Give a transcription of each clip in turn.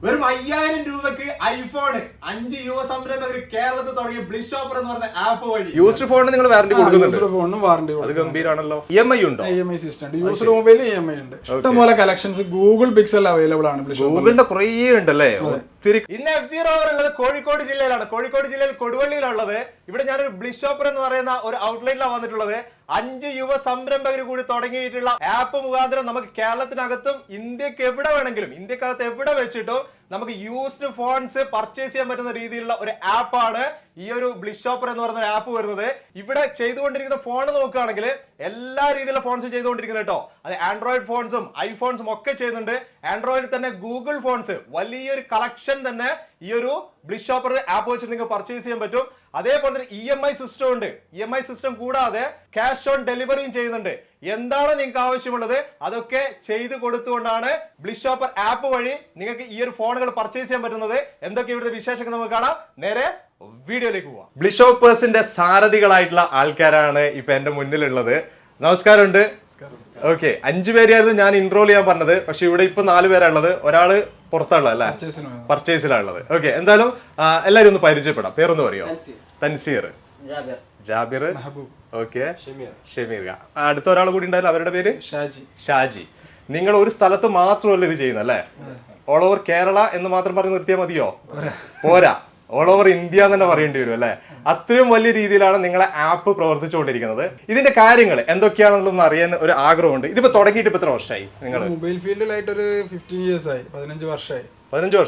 വെറും 5000 രൂപയ്ക്ക് ഐഫോൺ 5 യുവ സംരംഭകർ കേരളത്തിൽ തുടങ്ങിയ BLISHOPER എന്ന് പറഞ്ഞ ആപ്പ് വഴി യൂസ്ഡ് ഫോണിന് നിങ്ങൾ വാറന്റി കൊടുക്കുന്നുണ്ട്. ഫോണിനും വാറന്റി അത് ഗംഭീരാണല്ലോ. EMI ഉണ്ടോ? EMI സിസ്റ്റം ഉണ്ട്. യൂസ്ഡ് മൊബൈൽ EMI ഉണ്ട്. ഇഷ്ടംപോലെ കളക്ഷൻസ് ഗൂഗിൾ പിക്സൽ അവൈലബിൾ ആണ്. ഗൂഗിളിന്റെ കുറേ ഉണ്ടല്ലേ. ഇന്ന് F0 ഉള്ളത് കോഴിക്കോട് ജില്ലയിലാണ്. കോഴിക്കോട് ജില്ലയിൽ കൊടുവള്ളിയിലുള്ളത്. ഇവിടെ ഞാനൊരു BLISHOPER എന്ന് പറയുന്ന ഒരു ഔട്ട്ലെറ്റിലാണ് വന്നിട്ടുള്ളത്. 5 യുവ സംരംഭകർ കൂടി തുടങ്ങിയിട്ടുള്ള ആപ്പ് മുഖാന്തരം നമുക്ക് കേരളത്തിനകത്തും ഇന്ത്യക്ക് എവിടെ വേണമെങ്കിലും ഇന്ത്യക്കകത്ത് എവിടെ വെച്ചിട്ടും നമുക്ക് യൂസ്ഡ് ഫോൺസ് പർച്ചേസ് ചെയ്യാൻ പറ്റുന്ന രീതിയിലുള്ള ഒരു ആപ്പാണ് ഈ ഒരു BLISHOPER എന്ന് പറയുന്ന ഒരു ആപ്പ് വരുന്നത്. ഇവിടെ ചെയ്തുകൊണ്ടിരിക്കുന്ന ഫോൺ നോക്കുകയാണെങ്കിൽ എല്ലാ രീതിയിലുള്ള ഫോൺസും ചെയ്തുകൊണ്ടിരിക്കുന്നത് കേട്ടോ. അത് ആൻഡ്രോയിഡ് ഫോൺസും ഐഫോൺസും ഒക്കെ ചെയ്യുന്നുണ്ട്. ആൻഡ്രോയിഡിൽ തന്നെ ഗൂഗിൾ ഫോൺസ് വലിയൊരു കളക്ഷൻ തന്നെ ഈ ഒരു BLISHOPER ആപ്പ് വെച്ച് നിങ്ങൾക്ക് പർച്ചേസ് ചെയ്യാൻ പറ്റും. അതേപോലെ തന്നെ EMI സിസ്റ്റം ഉണ്ട്. EMI സിസ്റ്റം കൂടാതെ ക്യാഷ് ഓൺ ഡെലിവറിയും ചെയ്യുന്നുണ്ട്. എന്താണ് നിങ്ങൾക്ക് ആവശ്യമുള്ളത് അതൊക്കെ ചെയ്തു കൊടുത്തുകൊണ്ടാണ് BLISHOPER ആപ്പ് വഴി നിങ്ങൾക്ക് ഈ ഒരു ഫോണുകൾ പർച്ചേസ് ചെയ്യാൻ പറ്റുന്നത്. എന്തൊക്കെ ഇവിടുത്തെ വിശേഷങ്ങൾ നമുക്ക് കാണാം. നേരെ വീഡിയോയിലേക്ക് പോവാം. BLISHOPERസിന്റെ സാരഥികളായിട്ടുള്ള ആൾക്കാരാണ് ഇപ്പൊ എന്റെ മുന്നിലുള്ളത്. നമസ്കാരമുണ്ട്. ഓക്കെ, 5 പേരെയായിരുന്നു ഞാൻ ഇൻട്രോൾ ചെയ്യാൻ പറഞ്ഞത്. പക്ഷെ ഇവിടെ ഇപ്പൊ 4 പേരാണുള്ളത്. ഒരാള് പുറത്താണുള്ളത് അല്ലേ, പർച്ചേസിലാണുള്ളത്. ഓക്കെ, എന്തായാലും എല്ലാരും ഒന്ന് പരിചയപ്പെടാം. പേരൊന്ന് പറയോ? തൻസീർ, ജാബിർ, ഓക്കെ, ഷമീർ. അടുത്ത ഒരാൾ കൂടി ഉണ്ടായാലും അവരുടെ പേര് ഷാജി. നിങ്ങൾ ഒരു സ്ഥലത്ത് മാത്രമല്ല ഇത് ചെയ്യുന്നത് അല്ലേ? ഓൾ ഓവർ കേരള എന്ന് മാത്രം പറഞ്ഞ് നിർത്തിയാൽ മതിയോ? പോരാ, ഓൾ ഓവർ ഇന്ത്യ എന്ന് തന്നെ പറയേണ്ടി വരും അല്ലെ. അത്രയും വലിയ രീതിയിലാണ് നിങ്ങളെ ആപ്പ് പ്രവർത്തിച്ചുകൊണ്ടിരിക്കുന്നത്. ഇതിന്റെ കാര്യങ്ങൾ എന്തൊക്കെയാണെന്നൊന്നും അറിയാൻ ഒരു ആഗ്രഹമുണ്ട്. ഇതിപ്പോ തുടങ്ങിയിട്ട് ഇപ്പൊ എത്ര വർഷമായി നിങ്ങൾ? മൊബൈൽ ഫീൽഡിലായിട്ട് ഒരു 15 years ആയി. 15 വർഷമായി. 15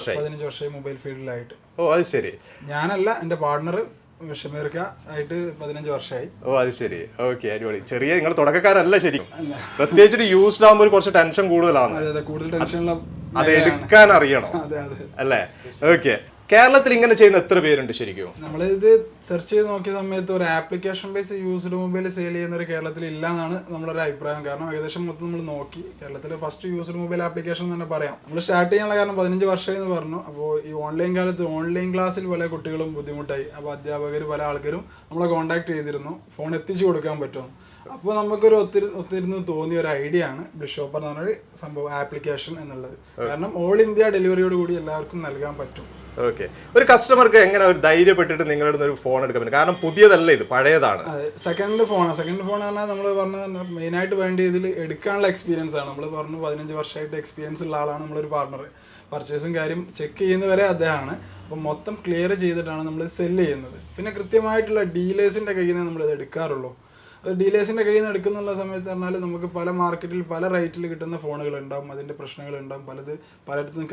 വർഷമായി മൊബൈൽ ഫീൽഡിലായിട്ട്. ഓ, അത് ശരി. ഞാനല്ല, എന്റെ പാർട്ണർ ഷമീർക്ക ആയിട്ട് 15 വർഷമായി. ഓ, അത് ശരി. ഓക്കെ, അടിപൊളി. ചെറിയ നിങ്ങൾ തുടക്കക്കാരല്ല ശരിക്കും. പ്രത്യേകിച്ചിട്ട് യൂസ്ഡ് ആകുമ്പോൾ കുറച്ച് ടെൻഷൻ കൂടുതലാണ്. കൂടുതൽ ടെൻഷനുള്ള അത് എടുക്കാൻ അറിയണം അല്ലേ? ഓക്കെ, കേരളത്തിൽ ഇങ്ങനെ ചെയ്യുന്ന എത്ര പേരുണ്ട് ശരിക്കും? നമ്മളിത് സെർച്ച് ചെയ്ത് നോക്കിയ സമയത്ത് ഒരു application base used mobile sale ചെയ്യുന്ന ഒരു കേരളത്തിൽ ഇല്ല എന്നാണ് നമ്മളൊരു അഭിപ്രായം. കാരണം ഏകദേശം മൊത്തം നമ്മൾ നോക്കി കേരളത്തിൽ ഫസ്റ്റ് യൂസ്ഡ് മൊബൈൽ ആപ്ലിക്കേഷൻ തന്നെ പറയാം. നമ്മൾ സ്റ്റാർട്ട് ചെയ്യാനുള്ള കാരണം 15 വർഷമായി എന്ന് പറഞ്ഞു. അപ്പോൾ ഈ ഓൺലൈൻ കാലത്ത് ഓൺലൈൻ ക്ലാസ്സിൽ പല കുട്ടികളും ബുദ്ധിമുട്ടായി. അപ്പോൾ അധ്യാപകർ പല ആൾക്കാരും നമ്മളെ കോൺടാക്ട് ചെയ്തിരുന്നു, ഫോൺ എത്തിച്ചു കൊടുക്കാൻ പറ്റും. അപ്പോൾ നമുക്കൊരു ഒത്തിരുന്ന് തോന്നിയ ഒരു ഐഡിയ ആണ് BLISHOPER എന്ന് പറഞ്ഞൊരു സംഭവം, ആപ്ലിക്കേഷൻ എന്നുള്ളത്. കാരണം ഓൾ ഇന്ത്യ ഡെലിവറിയോട് കൂടി എല്ലാവർക്കും നൽകാൻ പറ്റും. ഓക്കെ, ഒരു കസ്റ്റമർക്ക് എങ്ങനെ ഒരു ധൈര്യപ്പെട്ടിട്ട് നിങ്ങളുടെ ഒരു ഫോൺ എടുക്കാൻ പറ്റും? കാരണം പുതിയതല്ല, ഇത് പഴയതാണ്. സെക്കൻഡ് ഫോൺ പറഞ്ഞാൽ നമ്മൾ പറഞ്ഞ മെയിനായിട്ട് വേണ്ടി ഇതിൽ എടുക്കാനുള്ള എക്സ്പീരിയൻസ് ആണ്. നമ്മൾ പറഞ്ഞു 15 വർഷമായിട്ട് എക്സ്പീരിയൻസ് ഉള്ള ആളാണ് നമ്മളൊരു പാർട്ണർ. പർച്ചേസും കാര്യം ചെക്ക് ചെയ്യുന്നവരെ അദ്ദേഹമാണ്. അപ്പം മൊത്തം ക്ലിയർ ചെയ്തിട്ടാണ് നമ്മൾ സെല്ല് ചെയ്യുന്നത്. പിന്നെ കൃത്യമായിട്ടുള്ള ഡീലേഴ്സിൻ്റെ കയ്യിൽ നിന്ന് നമ്മളിത് എടുക്കാറുള്ളൂ. അത് ഡീലേഴ്സിൻ്റെ കയ്യിൽ നിന്ന് എടുക്കുന്നുള്ള സമയത്ത് പറഞ്ഞാൽ നമുക്ക് പല മാർക്കറ്റിൽ പല റേറ്റിൽ കിട്ടുന്ന ഫോണുകൾ ഉണ്ടാവും, അതിന്റെ പ്രശ്നങ്ങൾ ഉണ്ടാവും. പലയിടത്തും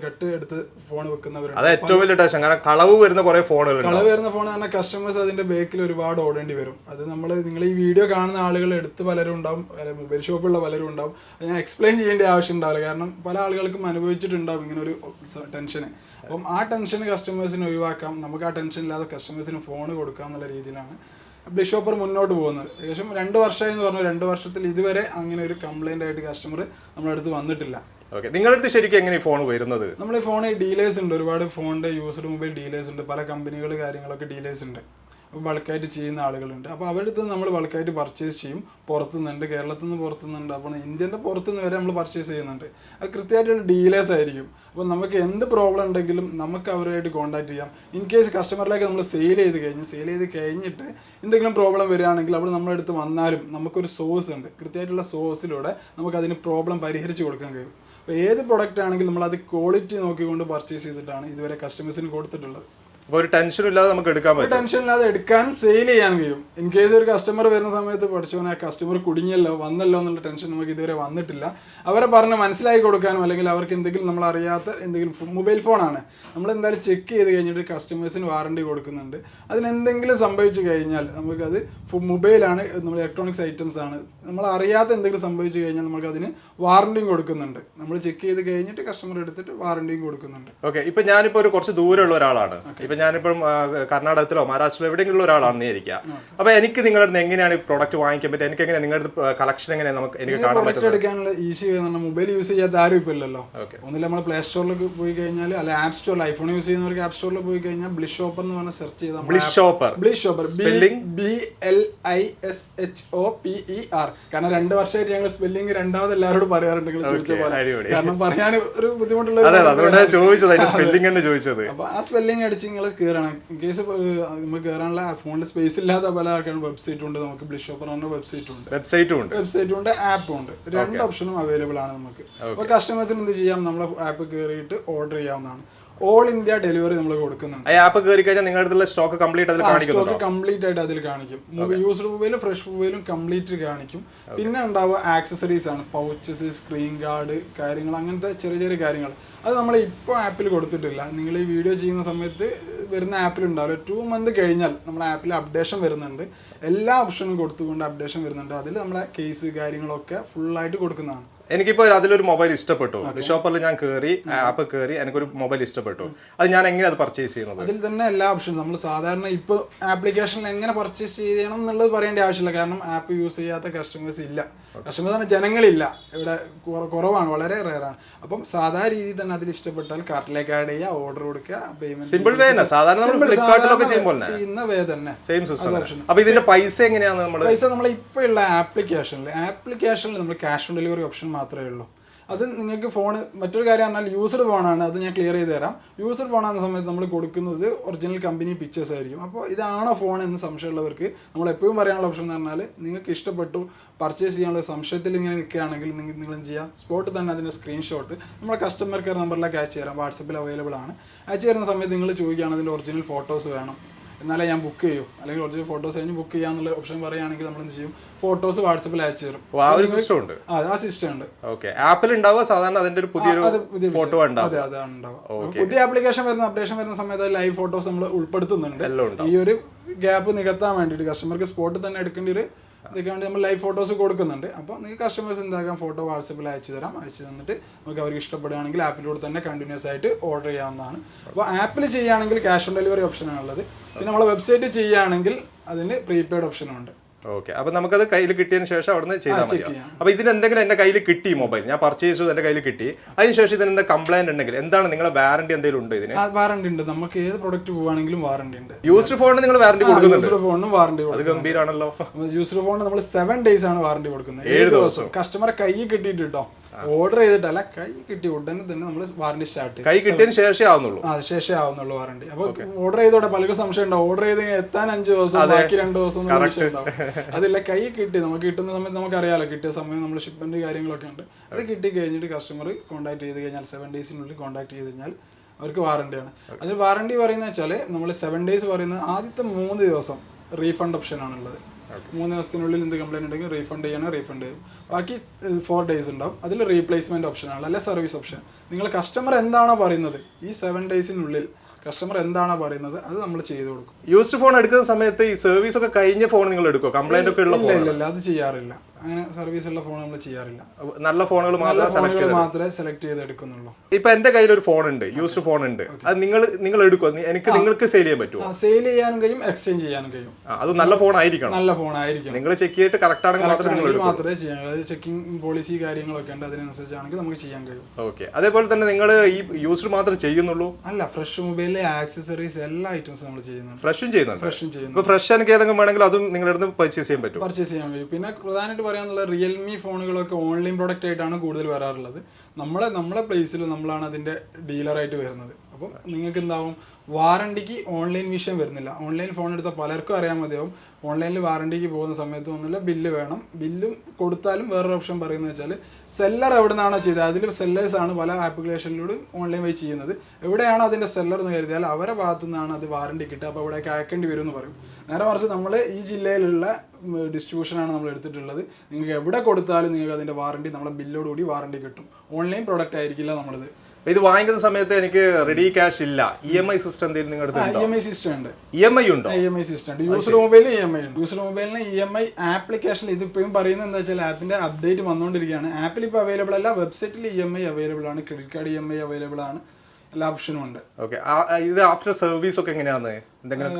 കട്ട് എടുത്ത് ഫോൺ വെക്കുന്നവരുണ്ട്. അത് ഏറ്റവും വലിയ ടെൻഷൻ. കാരണം കളവ് വരുന്ന കുറെ ഫോണുകൾ, കളവ് വരുന്ന ഫോൺ പറഞ്ഞാൽ കസ്റ്റമേഴ്സ് അതിന്റെ ബേക്കിൽ ഒരുപാട് ഓടേണ്ടി വരും. അത് നിങ്ങൾ ഈ വീഡിയോ കാണുന്ന ആളുകൾ എടുത്ത് പലരും ഉണ്ടാവും, മൊബൈൽ ഷോപ്പുള്ള പലരും ഉണ്ടാവും. അത് ഞാൻ എക്സ്പ്ലെയിൻ ചെയ്യേണ്ട ആവശ്യം ഉണ്ടാവില്ല. കാരണം പല ആളുകൾക്കും അനുഭവിച്ചിട്ടുണ്ടാവും ഇങ്ങനെ ഒരു ടെൻഷന്. അപ്പം ആ ടെൻഷൻ കസ്റ്റമേഴ്സിന് ഒഴിവാക്കാം, നമുക്ക് ആ ടെൻഷൻ ഇല്ലാതെ കസ്റ്റമേഴ്സിന് ഫോൺ കൊടുക്കാം എന്നുള്ള രീതിയിലാണ് BLISHOPER മുന്നോട്ട് പോകുന്നത്. ഏകദേശം 2 വർഷമായി എന്ന് പറഞ്ഞു. 2 വർഷത്തിൽ ഇതുവരെ അങ്ങനെ ഒരു കംപ്ലൈന്റ് ആയിട്ട് കസ്റ്റമർ നമ്മുടെ അടുത്ത് വന്നിട്ടില്ല. ഓക്കെ, നിങ്ങളുടെ അടുത്ത് ശരിക്കും എങ്ങനെ ഈ ഫോൺ വരുന്നത്? നമ്മൾ ഈ ഫോൺ ഡീലേഴ്സ് ഉണ്ട്, ഒരുപാട് ഫോണിന്റെ യൂസ്ഡ് മൊബൈൽ ഡീലേഴ്സ് ഉണ്ട്, പല കമ്പനികൾ കാര്യങ്ങളൊക്കെ ഡീലേഴ്സ് ഉണ്ട്. അപ്പോൾ ബൾക്കായിട്ട് ചെയ്യുന്ന ആളുകളുണ്ട്. അപ്പോൾ അവരുടെ അടുത്ത് നമ്മൾ ബൾക്കായിട്ട് പർച്ചേസ് ചെയ്യും. പുറത്തുനിന്നുണ്ട്, കേരളത്തിൽ നിന്ന് പുറത്തുനിന്നുണ്ട്, അപ്പോൾ ഇന്ത്യൻ്റെ പുറത്തുനിന്ന് വരെ നമ്മൾ പർച്ചേസ് ചെയ്യുന്നുണ്ട്. അത് കൃത്യമായിട്ടുള്ള ഡീലേഴ്സ് ആയിരിക്കും. അപ്പോൾ നമുക്ക് എന്ത് പ്രോബ്ലം ഉണ്ടെങ്കിലും നമുക്ക് അവരുമായിട്ട് കോൺടാക്ട് ചെയ്യാം. ഇൻ കേസ് കസ്റ്റമറിലേക്ക് നമ്മൾ സെയിൽ ചെയ്ത് കഴിഞ്ഞിട്ട് എന്തെങ്കിലും പ്രോബ്ലം വരികയാണെങ്കിൽ അവിടെ നമ്മുടെ അടുത്ത് വന്നാലും നമുക്കൊരു സോഴ്സ് ഉണ്ട്. കൃത്യമായിട്ടുള്ള സോഴ്സിലൂടെ നമുക്ക് അതിന് പ്രോബ്ലം പരിഹരിച്ച് കൊടുക്കാൻ കഴിയും. അപ്പോൾ ഏത് പ്രൊഡക്റ്റ് ആണെങ്കിലും നമ്മൾ അത് ക്വാളിറ്റി നോക്കിക്കൊണ്ട് പർച്ചേസ് ചെയ്തിട്ടാണ് ഇതുവരെ കസ്റ്റമേഴ്സിന് കൊടുത്തിട്ടുള്ളത്. അപ്പോൾ ഒരു ടെൻഷനും ഇല്ലാതെ നമുക്ക് എടുക്കാൻ പറ്റും. ടെൻഷൻ ഇല്ലാതെ എടുക്കാൻ സെയിൽ ചെയ്യാൻ കഴിയും. ഇൻ കേസ് ഒരു കസ്റ്റമർ വരുന്ന സമയത്ത് പഠിച്ചോനെ ആ കസ്റ്റമർ കുടുങ്ങിയല്ലോ വന്നല്ലോ എന്നുള്ള ടെൻഷൻ നമുക്ക് ഇതുവരെ വന്നിട്ടില്ല. അവരെ പറഞ്ഞ് മനസ്സിലാക്കി കൊടുക്കാനും അല്ലെങ്കിൽ അവർക്ക് എന്തെങ്കിലും നമ്മൾ അറിയാത്ത എന്തെങ്കിലും മൊബൈൽ ഫോണാണ് നമ്മൾ എന്തായാലും ചെക്ക് ചെയ്ത് കഴിഞ്ഞിട്ട് കസ്റ്റമേഴ്സിന് വാറണ്ടി കൊടുക്കുന്നുണ്ട്. അതിനെന്തെങ്കിലും സംഭവിച്ചു കഴിഞ്ഞാൽ നമുക്കത് മൊബൈലാണ്, നമ്മൾ ഇലക്ട്രോണിക്സ് ഐറ്റംസ് ആണ്, നമ്മൾ അറിയാത്ത എന്തെങ്കിലും സംഭവിച്ചു കഴിഞ്ഞാൽ നമുക്ക് അതിന് വാറണ്ടിയും കൊടുക്കുന്നുണ്ട്. നമ്മൾ ചെക്ക് ചെയ്ത് കഴിഞ്ഞിട്ട് കസ്റ്റമർ എടുത്തിട്ട് വാറണ്ടിയും കൊടുക്കുന്നുണ്ട്. ഓക്കെ, ഇപ്പൊ ഞാനിപ്പോ ഒരു കുറച്ച് ദൂരമുള്ള ഒരാളാണ്. ഇപ്പൊ ഇപ്പൊ ഞാനിപ്പം കർണാടകത്തിലോ മഹാരാഷ്ട്രയിലോ എവിടെയെങ്കിലും ഒരാളാണെന്ന് വിചാരിക്കുക. അപ്പൊ എനിക്ക് നിങ്ങളുടെ അടുത്ത് എങ്ങനെയാണ് ഈ പ്രോഡക്റ്റ് വാങ്ങിക്കാൻ പറ്റുക? എനിക്ക് എങ്ങനെ നിങ്ങളുടെ കളക്ഷൻ എങ്ങനെയാണ് നമുക്ക് എനിക്ക് കാണാൻ പറ്റുന്നത്? എടുക്കാനുള്ള ഈസി മൊബൈൽ യൂസ് ചെയ്യാത്ത ആരും ഇപ്പൊ ഇല്ലല്ലോ. ഒന്നില്ല നമ്മൾ പ്ലേ സ്റ്റോറിലേക്ക് പോയി കഴിഞ്ഞാൽ അല്ലെ ആപ്പ് സ്റ്റോറിൽ ഐഫോൺ യൂസ് ചെയ്യുന്നവർക്ക് ആപ്പ് സ്റ്റോറിൽ പോയി കഴിഞ്ഞാൽ ബ്ലിഷോപ്പർ എന്ന് പറഞ്ഞ സെർച്ച് ചെയ്താൽ ബ്ലിഷോപ്പർ BLISHOPER. കാരണം 2 വർഷമായിട്ട് ഞങ്ങൾ സ്പെല്ലിംഗ് രണ്ടാമത് എല്ലാവരോടും പറയാറുണ്ട് കാരണം പറയാൻ ഒരു ബുദ്ധിമുട്ടുള്ള അപ്പൊ ആ സ്പെല്ലിംഗ് അടിച്ച് നിങ്ങൾ കയറണം. ഇൻ കേസ് നമുക്ക് കയറാനുള്ള ഫോണിൽ സ്പേസ് ഇല്ലാത്ത പല ആൾക്കാരും വെബ്സൈറ്റ് ഉണ്ട്. നമുക്ക് ബ്ലിഷോപ്പർ പറഞ്ഞ വെബ്സൈറ്റ് ഉണ്ട് ആപ്പും ഉണ്ട്. 2 ഓപ്ഷനും അവൈലബിൾ ആണ് നമുക്ക്. അപ്പൊ കസ്റ്റമേഴ്സിന് എന്ത് ചെയ്യാം, നമ്മളെ ആപ്പ് കയറിയിട്ട് ഓർഡർ ചെയ്യാവുന്നതാണ്. ഓൾ ഇന്ത്യ ഡെലിവറി നമ്മൾ കൊടുക്കുന്നുണ്ട്. ആപ്പ് കയറി കഴിഞ്ഞാൽ നിങ്ങളുടെ സ്റ്റോക്ക് കംപ്ലീറ്റ് ആയിട്ട് അതിൽ കാണിക്കും. യൂസ്ഡ് മൊബൈലും ഫ്രഷ് മൊബൈലും കംപ്ലീറ്റ് കാണിക്കും. പിന്നെ ഉണ്ടാവുക ആക്സസറീസ് ആണ്, പൗച്ചസ്, സ്ക്രീൻ ഗാർഡ് കാര്യങ്ങൾ, അങ്ങനത്തെ ചെറിയ ചെറിയ കാര്യങ്ങൾ. അത് നമ്മൾ ഇപ്പോൾ ആപ്പിൽ കൊടുത്തിട്ടില്ല. നിങ്ങൾ ഈ വീഡിയോ ചെയ്യുന്ന സമയത്ത് വരുന്ന ആപ്പിൽ ഉണ്ടാവില്ല. 2 മന്ത് കഴിഞ്ഞാൽ നമ്മുടെ ആപ്പിൽ അപ്ഡേഷൻ വരുന്നുണ്ട്. എല്ലാ ഓപ്ഷനും കൊടുത്തുകൊണ്ട് അപ്ഡേഷൻ വരുന്നുണ്ട്. അതിൽ നമ്മളെ കേസ് കാര്യങ്ങളൊക്കെ ഫുള്ളായിട്ട് കൊടുക്കുന്നതാണ്. എനിക്കിപ്പോ അതിലൊരു മൊബൈൽ ഇഷ്ടപ്പെട്ടു, ഷോപ്പറിൽ ഞാൻ കയറി ആപ്പ് കയറി എനിക്കൊരു മൊബൈൽ ഇഷ്ടപ്പെട്ടു, അത് ഞാൻ എങ്ങനെ അത് പർച്ചേസ് ചെയ്യുന്നത്? അതിൽ തന്നെ എല്ലാ ഓപ്ഷനും നമ്മൾ സാധാരണ ഇപ്പോൾ ആപ്ലിക്കേഷനിൽ എങ്ങനെ പർച്ചേസ് ചെയ്യണം എന്നുള്ളത് പറയേണ്ട ആവശ്യമില്ല. കാരണം ആപ്പ് യൂസ് ചെയ്യാത്ത കസ്റ്റമേഴ്സ് ഇല്ല, കസ്റ്റമേഴ്സ് ജനങ്ങളില്ല, ഇവിടെ കുറവാണ്, വളരെ റെയറാണ്. അപ്പം സാധാരണ രീതിയിൽ തന്നെ അതിൽ ഇഷ്ടപ്പെട്ടാൽ കാർട്ടിലേക്ക് ആഡ് ചെയ്യുക, ഓർഡർ കൊടുക്കുക, പേയ്മെന്റ് സിമ്പിൾ വേ തന്നെ, സാധാരണ ചെയ്യുന്ന വേ തന്നെ. അപ്പൊ ഇതിന്റെ പൈസ എങ്ങനെയാണ്? പൈസ നമ്മൾ ഇപ്പോൾ ഉള്ള ആപ്ലിക്കേഷനിൽ നമ്മൾ ക്യാഷ് ഓൺ ഡെലിവറി ഓപ്ഷൻ മാത്രമേ ഉള്ളൂ. അത് നിങ്ങൾക്ക് ഫോൺ, മറ്റൊരു കാര്യം പറഞ്ഞാൽ യൂസ്ഡ് ഫോണാണ്, അത് ഞാൻ ക്ലിയർ ചെയ്ത് തരാം. യൂസ്ഡ് ഫോണാകുന്ന സമയത്ത് നമ്മൾ കൊടുക്കുന്നത് ഒറിജിനൽ കമ്പനി പിക്ചേഴ്സ് ആയിരിക്കും. അപ്പോൾ ഇതാണോ ഫോൺ എന്ന് സംശയമുള്ളവർക്ക് നമ്മൾ എപ്പോഴും പറയാനുള്ള ഓപ്ഷൻ എന്ന് പറഞ്ഞാൽ, നിങ്ങൾക്ക് ഇഷ്ടപ്പെട്ടു പർച്ചേസ് ചെയ്യാനുള്ള സംശയത്തിൽ ഇങ്ങനെ നിൽക്കുകയാണെങ്കിൽ നിങ്ങൾ എന്ത് ചെയ്യാം, സ്പോട്ട് തന്നെ അതിൻ്റെ സ്ക്രീൻഷോട്ട് നമ്മുടെ കസ്റ്റമർ കെയർ നമ്പറിലേക്ക് അയച്ചു തരാം. വാട്സപ്പിൽ അവൈലബിൾ ആണ്. അയച്ചു തരുന്ന സമയത്ത് നിങ്ങൾ ചോദിക്കുകയാണ് അതിൻ്റെ ഒറിജിനൽ ഫോട്ടോസ് വേണം, എന്നാലേ ഞാൻ ബുക്ക് ചെയ്യൂ, അല്ലെങ്കിൽ ഒറിജിനൽ ഫോട്ടോസ് കഴിഞ്ഞ് ബുക്ക് ചെയ്യാന്നുള്ള ഓപ്ഷൻ പറയുകയാണെങ്കിൽ നമ്മൾ എന്ത് ചെയ്യും, ഫോട്ടോസ് വാട്സപ്പിൽ അയച്ചു തരും. ആ സിസ്റ്റം ഉണ്ട്. ആപ്പിൽ ഉണ്ടാവുക സാധാരണ അതിന്റെ ഒരു പുതിയ ഫോട്ടോ അതെ അതാണ് ഉണ്ടാവുക. പുതിയ ആപ്ലിക്കേഷൻ വരുന്ന അപ്ഡേഷൻ വരുന്ന സമയത്ത് ലൈവ് ഫോട്ടോസ് നമ്മൾ ഉൾപ്പെടുത്തുന്നുണ്ട്. ഈ ഒരു ഗ്യാപ്പ് നികത്താൻ വേണ്ടിയിട്ട് കസ്റ്റമർക്ക് സ്പോട്ടിൽ തന്നെ എടുക്കേണ്ടി ഒരു ഇതൊക്കെ വേണ്ടി നമ്മൾ ലൈവ് ഫോട്ടോസ് കൊടുക്കുന്നുണ്ട്. അപ്പോൾ നിങ്ങൾക്ക് കസ്റ്റമേഴ്സ് എന്താക്കാം, ഫോട്ടോ വാട്സപ്പിൽ അയച്ചു തരാം. അയച്ചു തന്നിട്ട് നമുക്ക് അവർക്ക് ഇഷ്ടപ്പെടുകയാണെങ്കിൽ ആപ്പിലൂടെ തന്നെ കണ്ടിന്യൂസ് ആയിട്ട് ഓർഡർ ചെയ്യാവുന്നതാണ്. അപ്പോൾ ആപ്പിൽ ചെയ്യുകയാണെങ്കിൽ ക്യാഷ് ഓൺ ഡെലിവറി ഓപ്ഷനാണുള്ളത്. പിന്നെ നമ്മൾ വെബ്സൈറ്റ് ചെയ്യുകയാണെങ്കിൽ അതിന് പ്രീപെയ്ഡ് ഓപ്ഷനുണ്ട്. ഓക്കെ, അപ്പൊ നമുക്കത് കയ്യിൽ കിട്ടിയതിന് ശേഷം അവിടെ നിന്ന് ചെയ്താൽ മതി. അപ്പൊ ഇതിന് എന്തെങ്കിലും എന്റെ കയ്യിൽ കിട്ടി, മൊബൈൽ ഞാൻ പർച്ചേസ് ചെയ്തു, എന്റെ കയ്യിൽ കിട്ടി, അതിനുശേഷം ഇതിന് എന്താ കംപ്ലൈന്റ് ഉണ്ടെങ്കിൽ എന്താണ് നിങ്ങളുടെ വാറന്റി എന്തെങ്കിലും ഉണ്ട്? ഇതിന് വാറന്റി ഉണ്ട്. നമുക്ക് ഏത് പ്രൊഡക്റ്റ് പോവുകയാണെങ്കിലും വാറന്റി ഉണ്ട്. യൂസ്ഡ് ഫോണിന് നിങ്ങൾ വാറന്റി കൊടുക്കുന്നുണ്ട്? യൂസ്ഡ് ഫോണിനും വാറന്റി, അത് ഗംഭീരാണല്ലോ. യൂസ്ഡ് ഫോണിന് നമ്മൾ 7 days ആണ് വാറന്റി കൊടുക്കുന്നത്. 7 ദിവസം കസ്റ്റമറെ കൈ കിട്ടിയിട്ട് കേട്ടോ, ഓർഡർ ചെയ്തിട്ടല്ല, കൈ കിട്ടി ഉടനെ തന്നെ നമ്മൾ വാറന്റി സ്റ്റാർട്ട് ചെയ്യും. കൈ കിട്ടിയതിന് ശേഷമേ ആവുന്നുള്ളൂ. ശേഷമേ ആവുന്നുള്ളൂ വാറന്റി. അപ്പൊ ഓർഡർ ചെയ്തോടെ പലർക്കും സംശയം ഉണ്ടാവും, ഓർഡർ ചെയ്ത് എത്താൻ 5 ദിവസം ബാക്കി 2 ദിവസം ഉണ്ടാവും. അതില്ല, കൈ കിട്ടി നമുക്ക് കിട്ടുന്ന സമയത്ത് നമുക്ക് അറിയാലോ, കിട്ടിയ സമയം നമ്മൾ ഷിപ്മെന്റ് കാര്യങ്ങളൊക്കെ ഉണ്ട്. അത് കിട്ടി കഴിഞ്ഞിട്ട് കസ്റ്റമർ കോൺടാക്ട് ചെയ്ത് കഴിഞ്ഞാൽ 7 daysനുള്ളിൽ കോൺടാക്ട് ചെയ്ത് കഴിഞ്ഞാൽ അവർക്ക് വാറന്റിയാണ്. അത് വാറന്റി പറയുന്നത് വെച്ചാൽ നമ്മൾ 7 days പറയുന്നത് ആദ്യത്തെ 3 ദിവസം റീഫണ്ട് ഓപ്ഷൻ ആണുള്ളത്. 3 ദിവസത്തിനുള്ളിൽ എന്ത് കംപ്ലൈന്റ് ഉണ്ടെങ്കിൽ റീഫണ്ട് ചെയ്യണം, റീഫണ്ട് ചെയ്യും. ബാക്കി 4 days ഉണ്ടാവും. അതിൽ റീപ്ലേസ്മെന്റ് ഓപ്ഷൻ ആണ്, അല്ലെ സർവീസ് ഓപ്ഷൻ. നിങ്ങൾ കസ്റ്റമർ എന്താണോ പറയുന്നത് ഈ 7 daysനുള്ളിൽ കസ്റ്റമർ എന്താണോ പറയുന്നത് അത് നമ്മൾ ചെയ്തു കൊടുക്കും. യൂസ്ഡ് ഫോൺ എടുക്കുന്ന സമയത്ത് ഈ സർവീസ് ഒക്കെ കഴിഞ്ഞ ഫോൺ നിങ്ങൾ എടുക്കും? കംപ്ലൈന്റ് ഒക്കെ ഉള്ള ഫോൺ ഇല്ല, അത് ചെയ്യാറില്ല. അങ്ങനെ സർവീസ് ഉള്ള ഫോൺ നമ്മൾ ചെയ്യാറില്ല. നല്ല ഫോണുകൾ മാത്രമേ സെലക്ട് ചെയ്ത് എടുക്കുന്നുള്ളൂ. ഇപ്പൊ എന്റെ കയ്യിൽ ഒരു ഫോൺ ഉണ്ട്, യൂസ്ഡ് ഫോൺ ഉണ്ട്, അത് നിങ്ങൾ എടുക്കും, നിങ്ങൾക്ക് സെയിൽ ചെയ്യാൻ പറ്റുമോ? സെയിൽ ചെയ്യാനും കഴിയും, എക്സ്ചേഞ്ച് ചെയ്യാനും കഴിയും. അത് നല്ല ഫോൺ ആയിരിക്കണം. നല്ല ഫോൺ ആയിരിക്കും. നിങ്ങൾ ചെക്ക് ചെയ്തിട്ട് കറക്റ്റ് ആണെങ്കിൽ മാത്രമേ ചെയ്യാൻ കഴിയും. ചെക്കിംഗ് പോളിസി കാര്യങ്ങളൊക്കെ ഉണ്ട്, അതിനനുസരിച്ചാണെങ്കിൽ നമുക്ക് ചെയ്യാൻ കഴിയും. ഓക്കെ, അതേപോലെ തന്നെ നിങ്ങൾ ഈ യൂസ്ഡ് മാത്രമേ ചെയ്യുന്നുള്ളൂ? അല്ല, ഫ്രഷ് മൊബൈലിലെ ആക്സസറീസ് എല്ലാ ഐറ്റംസും നമ്മൾ ചെയ്യുന്നുണ്ട്. ഫ്രഷും ചെയ്യുന്നു. ഫ്രഷ് എനിക്ക് ഏതെങ്കിലും വേണമെങ്കിൽ അതും നിങ്ങളുടെ അടുത്ത് പർച്ചേസ് ചെയ്യാൻ പറ്റും. പർച്ചേസ് ചെയ്യാൻ കഴിയും. പിന്നെ പ്രധാനമായിട്ട് പറയാനുള്ള റിയൽമി ഫോണുകളൊക്കെ ഓൺലൈൻ പ്രോഡക്റ്റ് ആയിട്ടാണ് കൂടുതൽ വരാറുള്ളത്. നമ്മളെ പ്ലേസിൽ നമ്മളാണ് അതിന്റെ ഡീലറായിട്ട് വരുന്നത്. അപ്പം നിങ്ങൾക്ക് എന്താവും, വാറണ്ടിക്ക് ഓൺലൈൻ വിഷയം വരുന്നില്ല. ഓൺലൈൻ ഫോൺ എടുത്ത പലർക്കും അറിയാൻ മതിയാവും, ഓൺലൈനിൽ വാറണ്ടിക്ക് പോകുന്ന സമയത്ത് ഒന്നുമില്ല, ബില്ല് വേണം. ബില്ലും കൊടുത്താലും വേറൊരു ഓപ്ഷൻ പറയുന്നത് വെച്ചാൽ സെല്ലർ എവിടെ നിന്നാണോ ചെയ്തത്, അതിൽ സെല്ലേഴ്സാണ് പല ആപ്ലിക്കേഷനിലൂടെ ഓൺലൈൻ വഴി ചെയ്യുന്നത്. എവിടെയാണോ അതിൻ്റെ സെല്ലർ എന്ന് കരുതിയാൽ അവരെ ഭാഗത്തു നിന്നാണ് അത് വാറണ്ടി കിട്ടുക. അപ്പോൾ അവിടേക്ക് അയക്കേണ്ടി വരും എന്ന് പറയും. നേരെ മറിച്ച് നമ്മൾ ഈ ജില്ലയിലുള്ള ഡിസ്ട്രിബ്യൂഷനാണ് നമ്മൾ എടുത്തിട്ടുള്ളത്. നിങ്ങൾക്ക് എവിടെ കൊടുത്താലും നിങ്ങൾക്ക് അതിൻ്റെ വാറണ്ടി നമ്മളെ ബില്ലോടുകൂടി വാറണ്ടി കിട്ടും. ഓൺലൈൻ പ്രോഡക്റ്റ് ആയിരിക്കില്ല നമ്മളത്. ഇത് വാങ്ങിക്കുന്ന സമയത്ത് എനിക്ക് റെഡി ക്യാഷ് ഇല്ല, EMI സിസ്റ്റം എന്തെങ്കിലും നിങ്ങളുടെ EMI സിസ്റ്റം ഉണ്ട്. EMI ഉണ്ടോ? EMI സിസ്റ്റം ഉണ്ട്. യൂസ്ഡ് മൊബൈലിൽ EMI ഉണ്ട്. യൂസ്ഡ് മൊബൈലിന് EMI ആപ്ലിക്കേഷനിൽ ഇതിപ്പോഴും പറയുന്നത് എന്താ വെച്ചാൽ ആപ്പിന്റെ അപ്ഡേറ്റ് വന്നുകൊണ്ടിരിക്കുകയാണ്. ആപ്പിൽ ഇപ്പോൾ അവൈലബിൾ അല്ല, വെബ്സൈറ്റിൽ EMI അവൈലബിൾ ആണ്. ക്രെഡിറ്റ് കാർഡ് EMI അവൈലബിൾ ആണ്. എല്ലാ ഓപ്ഷനും ഉണ്ട്. ഓക്കെ, ഇത് ആഫ്റ്റർ സർവീസ് ഒക്കെ എങ്ങനെയാണ്? എന്തെങ്കിലും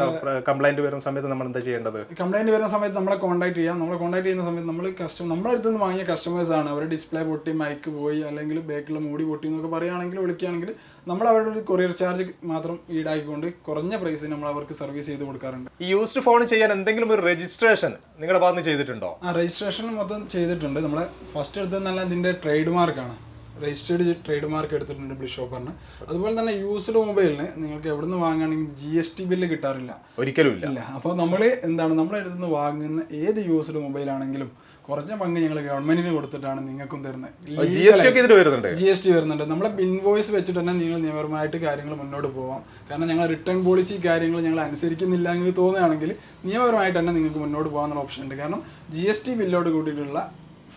കംപ്ലൈന്റ് വരുന്ന സമയത്ത് നമ്മൾ എന്താ ചെയ്യേണ്ടത്? കംപ്ലൈന്റ് വരുന്ന സമയത്ത് നമ്മളെ കോൺടാക്ട് ചെയ്യാം. നമ്മളെ കോൺടാക്ട് ചെയ്യുന്ന സമയത്ത് നമ്മൾ നമ്മുടെ അടുത്ത് നിന്ന് വാങ്ങിയ കസ്റ്റമേഴ്സ് ആണ്. അവർ ഡിസ്പ്ലേ പൊട്ടി, മൈക്ക് പോയി, അല്ലെങ്കിൽ ബാക്കിലെ മൂടി പൊട്ടി എന്നൊക്കെ പറയുകയാണെങ്കിൽ വിളിക്കുകയാണെങ്കിൽ നമ്മൾ അവരുടെ ഒരു കൊറിയർ ചാർജ് മാത്രം ഈടാക്കിക്കൊണ്ട് കുറഞ്ഞ പ്രൈസിന് നമ്മൾ അവർക്ക് സർവീസ് ചെയ്ത് കൊടുക്കാറുണ്ട്. ഈ യൂസ്ഡ് ഫോൺ ചെയ്യാൻ എന്തെങ്കിലും ഒരു രജിസ്ട്രേഷൻ നിങ്ങളുടെ ഭാഗത്ത് നിന്ന് ചെയ്തിട്ടുണ്ടോ? രജിസ്ട്രേഷൻ മൊത്തം ചെയ്തിട്ടുണ്ട്. നമ്മളെ ഫസ്റ്റ് എടുത്തതെന്നല്ല ഇതിന്റെ ട്രേഡ് മാർക്കാണ്, രജിസ്റ്റേർഡ് ട്രേഡ് മാർക്ക് എടുത്തിട്ടുണ്ട് ബ്ലിഷോപ്പറിന്. അതുപോലെ തന്നെ യൂസ്ഡ് മൊബൈലിന് നിങ്ങൾക്ക് എവിടെ നിന്ന് വാങ്ങുകയാണെങ്കിൽ GST ബില്ല് കിട്ടാറില്ല, ഒരിക്കലും ഇല്ല. അപ്പോൾ നമ്മൾ നമ്മളെ അടുത്ത് നിന്ന് വാങ്ങുന്ന ഏത് യൂസ്ഡ് മൊബൈലാണെങ്കിലും കുറഞ്ഞ പങ്ക് ഞങ്ങൾ ഗവൺമെന്റിന് കൊടുത്തിട്ടാണ് നിങ്ങൾക്കും തരുന്നത്. GST വരുന്നുണ്ട്. നമ്മളെ ഇൻവോയ്സ് വെച്ചിട്ട് തന്നെ നിങ്ങൾ നിയമപരമായിട്ട് കാര്യങ്ങൾ മുന്നോട്ട് പോവാം. കാരണം ഞങ്ങൾ റിട്ടേൺ പോളിസി കാര്യങ്ങൾ ഞങ്ങൾ അനുസരിക്കുന്നില്ല എന്ന് തോന്നുകയാണെങ്കിൽ നിയമപരമായിട്ട് തന്നെ നിങ്ങൾക്ക് മുന്നോട്ട് പോകാനുള്ള ഓപ്ഷൻ ഉണ്ട്. കാരണം GST ബില്ലോട് കൂടിയിട്ടുള്ള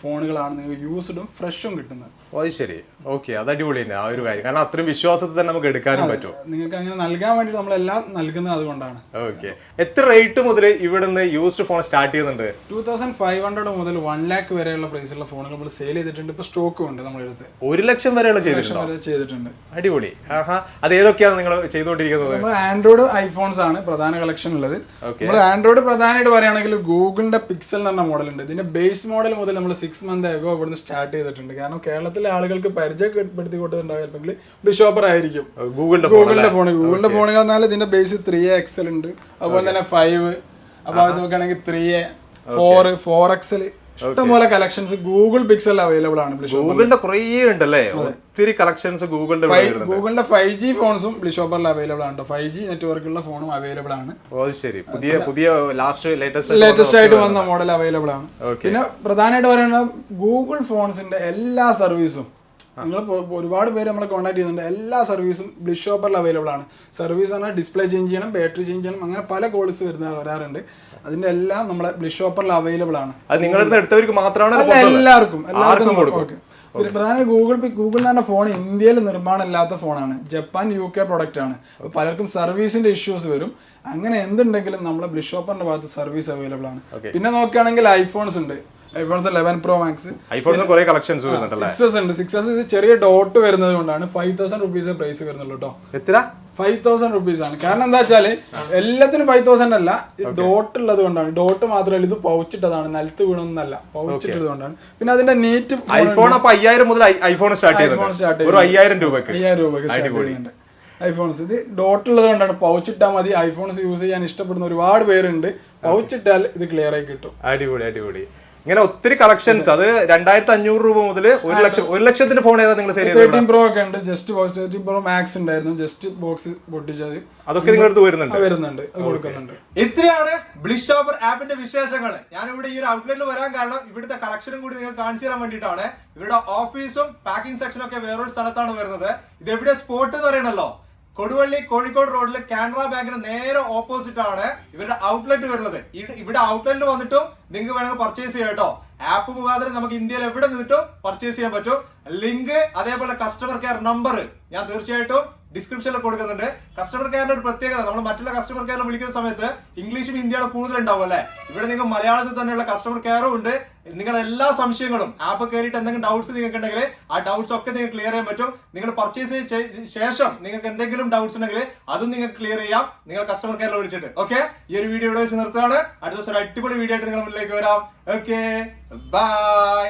ഫോണുകളാണ് നിങ്ങൾക്ക് യൂസ്ഡും ഫ്രഷും കിട്ടുന്നത്. ശരി, ഓക്കെ, അത് അടിപൊളി തന്നെ ആ ഒരു കാര്യം. കാരണം അത്രയും വിശ്വാസത്തിൽ തന്നെ നമുക്ക് എടുക്കാനും പറ്റും. നിങ്ങൾക്ക് അങ്ങനെ നൽകാൻ വേണ്ടി നമ്മളെല്ലാം നൽകുന്നത് അതുകൊണ്ടാണ്. ഓക്കെ, എത്ര റേറ്റ് മുതൽ ഇവിടുന്ന് യൂസ്ഡ് ഫോൺ സ്റ്റാർട്ട് ചെയ്യുന്നുണ്ട്? 2500 മുതൽ 1 lakh വരെയുള്ള പ്രൈസുള്ള ഫോണുകൾ നമ്മൾ സെയിൽ ചെയ്തിട്ടുണ്ട്. ഇപ്പൊ സ്റ്റോക്കും ഉണ്ട് നമ്മുടെ അടുത്ത്. 1 ലക്ഷം വരെയുള്ള ചെയ്തിട്ടുണ്ട്. അടിപൊളി. അത് ഏതൊക്കെയാണ് നിങ്ങൾ ചെയ്തുകൊണ്ടിരിക്കുന്നത്? നമ്മൾ ആൻഡ്രോയിഡ് ഐഫോൺസ് ആണ് പ്രധാന കളക്ഷൻ ഉള്ളത്. നമ്മൾ ആൻഡ്രോയിഡ് പ്രധാനമായിട്ട് പറയുകയാണെങ്കിൽ ഗൂഗിളിന്റെ പിക്സൽ എന്ന മോഡൽ ഉണ്ട്. ഇതിന്റെ ബേസ് മോഡൽ മുതൽ നമ്മൾ 6 months ago ഇവിടുന്ന് സ്റ്റാർട്ട് ചെയ്തിട്ടുണ്ട്. കാരണം കേരളത്തിലെ ആളുകൾക്ക് പരിചയപ്പെടുത്തി കൊടുത്തിട്ടുണ്ടാവില്ലെങ്കിൽ ബ്ലിഷോപ്പർ ആയിരിക്കും ഗൂഗിളിന്റെ ഫോൺ. ഗൂഗിളിന്റെ ഫോൺ പറഞ്ഞാൽ ഇതിന്റെ ബേസ് 3A XL ഉണ്ട്, അതുപോലെ തന്നെ 5. അപ്പൊ അത് നോക്കുകയാണെങ്കിൽ 3A 4XL ഇഷ്ടംപോലെ കളക്ഷൻസ് ഗൂഗിൾ പിക്സൽ അവൈലബിൾ ആണ്. ഗൂഗിളിന്റെ കുറേ ഉണ്ടല്ലേ, ഒത്തിരി കളക്ഷൻസ് ഗൂഗിളിന്റെ 5G ഫോൺസും ബ്ലിഷോപ്പറിൽ അവൈലബിൾ ആണ്. 5G നെറ്റ്വർക്ക് ഉള്ള ഫോണും അവൈലബിൾ ആണ്. ശരി, പുതിയ ലേറ്റസ്റ്റ് ആയിട്ട് വന്ന മോഡൽ അവൈലബിൾ ആണ്. പിന്നെ പ്രധാനമായിട്ട് പറയുന്നത് ഗൂഗിൾ ഫോൺസിന്റെ എല്ലാ സർവീസും നിങ്ങൾ ഒരുപാട് പേര് നമ്മളെ കോൺടാക്ട് ചെയ്യുന്നുണ്ട്. എല്ലാ സർവീസും ബ്ലിഷോപ്പറിൽ അവൈലബിൾ ആണ്. സർവീസ് പറഞ്ഞാൽ ഡിസ്പ്ലേ ചേഞ്ച് ചെയ്യണം, ബാറ്ററി ചേഞ്ച് ചെയ്യണം, അങ്ങനെ പല കോൾസ് വരാറുണ്ട്. അതിന്റെ എല്ലാം നമ്മളെ ബ്ലിഷോപ്പറിൽ അവൈലബിൾ ആണ്. എടുത്തവർക്ക് മാത്രമാണ്, എല്ലാവർക്കും പിന്നെ പ്രധാന ഗൂഗിൾ തന്നെ ഫോൺ ഇന്ത്യയിൽ നിർമ്മാണം ഇല്ലാത്ത ഫോണാണ്. ജപ്പാൻ UK പ്രൊഡക്റ്റ് ആണ്. പലർക്കും സർവീസിന്റെ ഇഷ്യൂസ് വരും. അങ്ങനെ എന്തുണ്ടെങ്കിലും നമ്മളെ ബ്ലിഷോപ്പറിന്റെ ഭാഗത്ത് സർവീസ് അവൈലബിൾ ആണ്. പിന്നെ നോക്കുകയാണെങ്കിൽ ഐഫോൺസ് ഉണ്ട്. iPhone 11 Pro Max, iPhone കുറെ കളക്ഷൻസ് വരുന്നുണ്ടല്ലേ. 6s ഉണ്ട്. 6s ഇത് ചെറിയ ഡോട്ട് വരുന്നത് കൊണ്ടാണ് 5000 rupees പ്രൈസ് വരുന്നുള്ളൂ കേട്ടോ. എത്ര? 5000 rupees ആണ്. കാരണം എന്താ വെച്ചാല് എല്ലാത്തിനും 5000 അല്ല, ഡോട്ട് ഉള്ളത് കൊണ്ടാണ്. ഡോട്ട് മാത്രമല്ല, ഇത് പൗച്ചിട്ടതാണ്, നിലത്ത് വീണൊന്നല്ല, പൗച്ചിട്ടത് കൊണ്ടാണ്. പിന്നെ അതിന്റെ നീറ്റ് ഐഫോൺ 5000 മുതൽ ഐഫോൺ സ്റ്റാർട്ട് ചെയ്യുന്നുണ്ട്. 5000 രൂപയ്ക്ക് ചെയ്യുന്നുണ്ട് ഐഫോൺസ്. ഇത് ഡോട്ട് ഉള്ളത് കൊണ്ടാണ്. പൗച്ചിട്ടാൽ മതി. ഐഫോൺസ് യൂസ് ചെയ്യാൻ ഇഷ്ടപ്പെടുന്ന ഒരുപാട് പേരുണ്ട്. പൗച്ചിട്ടാൽ ഇത് ക്ലിയർ ആയി കിട്ടും. അടിപൊളി. ഇങ്ങനെ ഒത്തിരി കളക്ഷൻസ്. അത് 2500 രൂപ മുതൽ 1 ലക്ഷത്തിന്റെ ഫോൺ ഏതാ നിങ്ങൾ സെയിൽ ചെയ്തത്? 13 Pro ഒക്കെ ഉണ്ട്. ജസ്റ്റ് ബോക്സ് 13 Pro Max ഉണ്ടായിരുന്നു. ജസ്റ്റ് ബോക്സ് പൊട്ടിച്ചത് അതൊക്കെ നിങ്ങളുടെ അടുത്ത് വരുന്നുണ്ട്, അത് കൊടുക്കുന്നുണ്ട്. ഇത്രയാണ് ബ്ലിഷോപ്പർ ആപ്പിന്റെ വിശേഷങ്ങൾ. ഞാനിവിടെ ഈ ഒരു ഔട്ട്ലെറ്റിൽ വരാൻ കാരണം ഇവിടുത്തെ കളക്ഷനും കൂടി നിങ്ങൾക്ക് കാണിച്ചു തരാൻ വേണ്ടിയിട്ടാണ്. ഇവരുടെ ഓഫീസും പാക്കിംഗ് സെക്ഷനും ഒക്കെ വേറൊരു സ്ഥലത്താണ് വരുന്നത്. ഇത് എവിടെ സ്പോട്ട് എന്ന് പറയണല്ലോ, കൊടുവള്ളി കോഴിക്കോട് റോഡിൽ കാനറ ബാങ്കിന് നേരെ ഓപ്പോസിറ്റ് ആണ് ഇവരുടെ ഔട്ട്ലെറ്റ് വരുന്നത്. ഇവിടെ ഔട്ട്ലെറ്റിൽ വന്നിട്ടും നിങ്ങൾക്ക് വേണമെങ്കിൽ പർച്ചേസ് ചെയ്യാം കേട്ടോ. ആപ്പ് മുഖാന്തരം നമുക്ക് ഇന്ത്യയിൽ എവിടെ നിന്നിട്ടും പർച്ചേസ് ചെയ്യാൻ പറ്റും. ലിങ്ക് അതേപോലെ കസ്റ്റമർ കെയർ നമ്പർ ഞാൻ തീർച്ചയായിട്ടും ഡിസ്ക്രിപ്ഷനിൽ കൊടുക്കുന്നുണ്ട്. കസ്റ്റമർ കെയറിന്റെ ഒരു പ്രത്യേകത, നമ്മൾ മറ്റുള്ള കസ്റ്റമർ കെയറിൽ വിളിക്കുന്ന സമയത്ത് ഇംഗ്ലീഷും ഹിന്ദിയാണ് കൂടുതൽ ഉണ്ടാവും അല്ലെ. ഇവിടെ നിങ്ങൾ മലയാളത്തിൽ തന്നെയുള്ള കസ്റ്റമർ കെയറും ഉണ്ട്. നിങ്ങളുടെ എല്ലാ സംശയങ്ങളും ആപ്പ് കയറിയിട്ട് എന്തെങ്കിലും ഡൗട്ട്സ് നിങ്ങൾക്ക് ഉണ്ടെങ്കിൽ ആ ഡൗട്ട്സ് ഒക്കെ നിങ്ങൾക്ക് ക്ലിയർ ചെയ്യാൻ പറ്റും. നിങ്ങൾ പർച്ചേസ് ശേഷം നിങ്ങൾക്ക് എന്തെങ്കിലും ഡൗട്ട്സ് ഉണ്ടെങ്കിൽ അതും നിങ്ങൾക്ക് ക്ലിയർ ചെയ്യാം നിങ്ങൾ കസ്റ്റമർ കെയറിൽ വിളിച്ചിട്ട്. ഓക്കെ, ഈ ഒരു വീഡിയോ ഇവിടെ വെച്ച് നിർത്തുകയാണ്. അടുത്ത ദിവസം ഒരു അടിപൊളി വീഡിയോ ആയിട്ട് നിങ്ങളുടെ മുന്നിലേക്ക് വരാം. Okay, by.